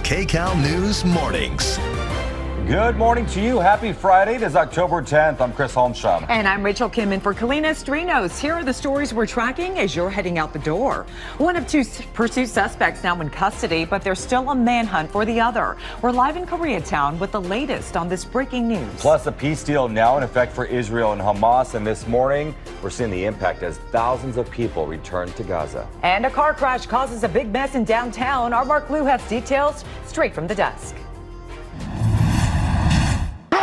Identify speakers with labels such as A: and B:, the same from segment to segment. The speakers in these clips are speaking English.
A: Kcal News Mornings.
B: Good morning to you. Happy Friday. It is October 10th. I'm Chris Holmstrom.
C: And I'm Rachel Kim in for Kalina Strinos. Here are the stories we're tracking as you're heading out the door. One of two pursued suspects now in custody, but there's still a manhunt for the other. We're live in Koreatown with the latest on this breaking news.
B: Plus, a peace deal now in effect for Israel and Hamas. And this morning, we're seeing the impact as thousands of people return to Gaza.
C: And a car crash causes a big mess in downtown. Our Mark Liu has details straight from the desk.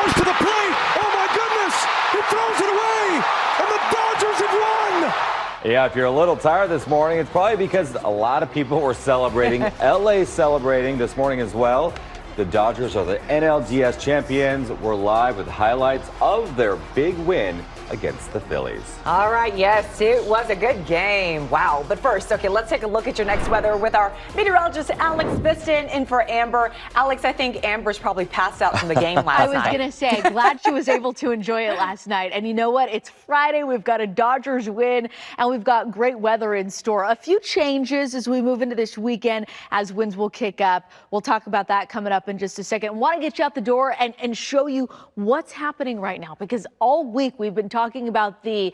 D: To the plate. Oh my goodness! He throws it away, and the Dodgers have won.
B: Yeah, if you're a little tired this morning, it's probably because a lot of people were celebrating. LA celebrating this morning as well. The Dodgers are the NLDS champions. We're live with highlights of their big win against the Phillies.
C: All right, yes, it was a good game. Wow. But first, okay, let's take a look at your next weather with our meteorologist, Alex Biston, in for Amber. Alex, I think Amber's probably passed out from the game last night.
E: I was going to say, glad she was able to enjoy it last night. And you know what? It's Friday. We've got a Dodgers win, and we've got great weather in store. A few changes as we move into this weekend as winds will kick up. We'll talk about that coming up in just a second. Want to get you out the door and show you what's happening right now, because all week we've been talking about the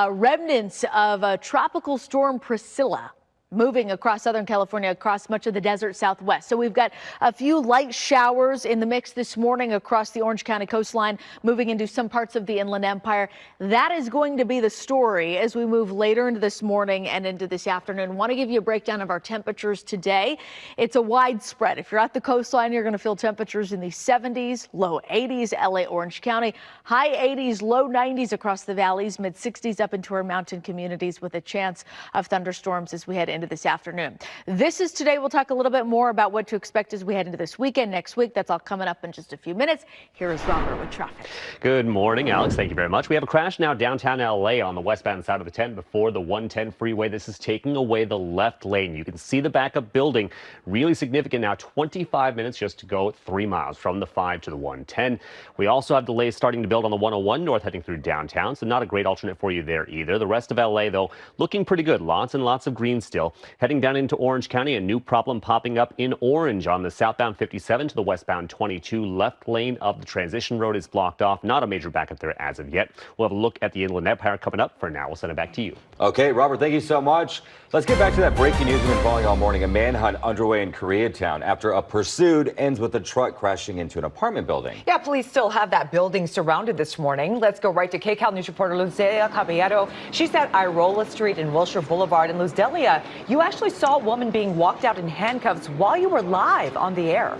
E: remnants of Tropical Storm Priscilla moving across Southern California, across much of the desert Southwest. So we've got a few light showers in the mix this morning across the Orange County coastline, moving into some parts of the Inland Empire. That is going to be the story as we move later into this morning and into this afternoon. Want to give you a breakdown of our temperatures today. It's a wide spread. If you're at the coastline, you're going to feel temperatures in the 70s, low 80s, LA, Orange County, high 80s, low 90s across the valleys, mid 60s up into our mountain communities with a chance of thunderstorms as we head into this afternoon. This is today. We'll talk a little bit more about what to expect as we head into this weekend next week. That's all coming up in just a few minutes. Here is Robert with traffic.
F: Good morning, Alex. Thank you very much. We have a crash now downtown LA on the westbound side of the 10 before the 110 freeway. This is taking away the left lane. You can see the backup building. Really significant now. 25 minutes just to go 3 miles from the 5 to the 110. We also have delays starting to build on the 101 north heading through downtown. So not a great alternate for you there either. The rest of LA, though, looking pretty good. Lots and lots of green still. Heading down into Orange County, a new problem popping up in Orange on the southbound 57 to the westbound 22. Left lane of the transition road is blocked off. Not a major backup there as of yet. We'll have a look at the Inland Empire coming up. For now, we'll send it back to you.
B: Okay, Robert, thank you so much. Let's get back to that breaking news we've been following all morning. A manhunt underway in Koreatown after a pursuit ends with a truck crashing into an apartment building.
C: Yeah, police still have that building surrounded this morning. Let's go right to Kcal News reporter Luzea Caballero. She's at Irola Street and Wilshire Boulevard. And Luzelia, you actually saw a woman being walked out in handcuffs while you were live on the air.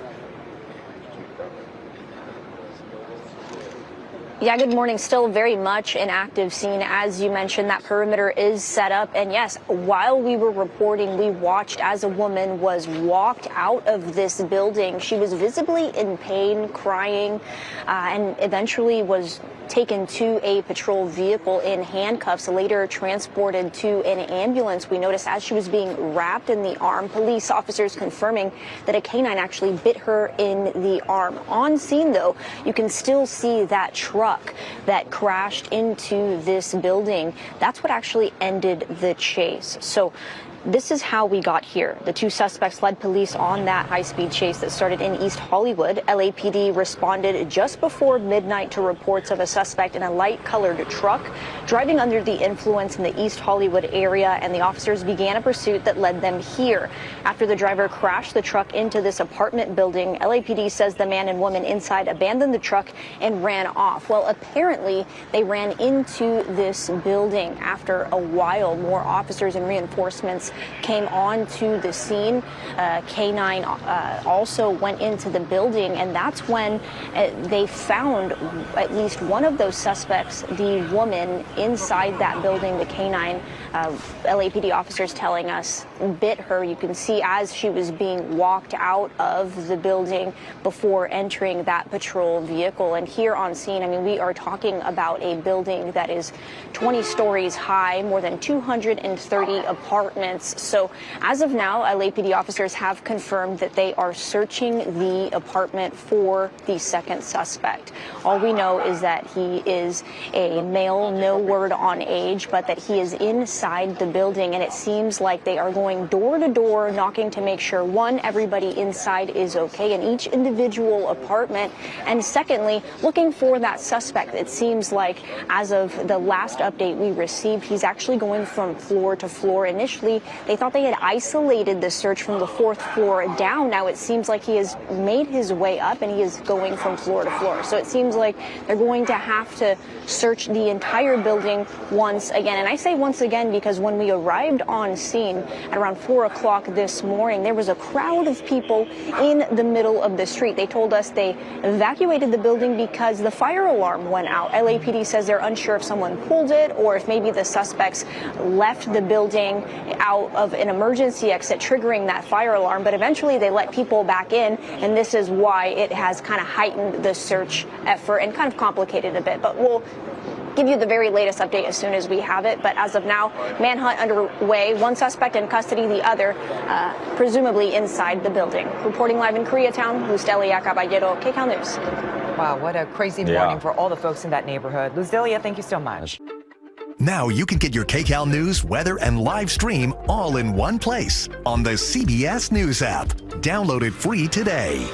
G: Yeah, good morning. Still very much an active scene. As you mentioned, that perimeter is set up. And yes, while we were reporting, we watched as a woman was walked out of this building. She was visibly in pain, crying, and eventually was taken to a patrol vehicle in handcuffs, later transported to an ambulance. We noticed as she was being wrapped in the arm, police officers confirming that a canine actually bit her in the arm. On scene, though, you can still see that truck that crashed into this building. That's what actually ended the chase. So this is how we got here. The two suspects led police on that high-speed chase that started in East Hollywood. LAPD responded just before midnight to reports of a suspect in a light-colored truck driving under the influence in the East Hollywood area, and the officers began a pursuit that led them here. After the driver crashed the truck into this apartment building, LAPD says the man and woman inside abandoned the truck and ran off. Well, apparently they ran into this building. After a while, more officers and reinforcements came on to the scene. K9 also went into the building, and that's when they found at least one of those suspects, the woman inside that building. The K9 LAPD officers telling us bit her. You can see as she was being walked out of the building before entering that patrol vehicle. And here on scene, I mean, we are talking about a building that is 20 stories high, more than 230 apartments. months. So as of now, LAPD officers have confirmed that they are searching the apartment for the second suspect. All we know is that he is a male, no word on age, but that he is inside the building, and it seems like they are going door to door, knocking to make sure, one, everybody inside is okay in each individual apartment, and secondly, looking for that suspect. It seems like as of the last update we received, he's actually going from floor to floor. Initially, they thought they had isolated the search from the 4th floor down. Now it seems like he has made his way up and he is going from floor to floor. So it seems like they're going to have to search the entire building once again. And I say once again because when we arrived on scene at around 4 o'clock this morning, there was a crowd of people in the middle of the street. They told us they evacuated the building because the fire alarm went out. LAPD says they're unsure if someone pulled it or if maybe the suspects left the building out of an emergency exit, triggering that fire alarm. But eventually they let people back in, and this is why it has kind of heightened the search effort and kind of complicated a bit. But we'll give you the very latest update as soon as we have it. But as of now, manhunt underway. One suspect in custody, the other presumably inside the building. Reporting live in Koreatown, Lustelia Caballero, Kcal News.
C: Wow, what a crazy morning for all the folks in that neighborhood. Luzelia, thank you so much.
A: Now you can get your Kcal News, weather, and live stream all in one place on the CBS News app. Download it free today.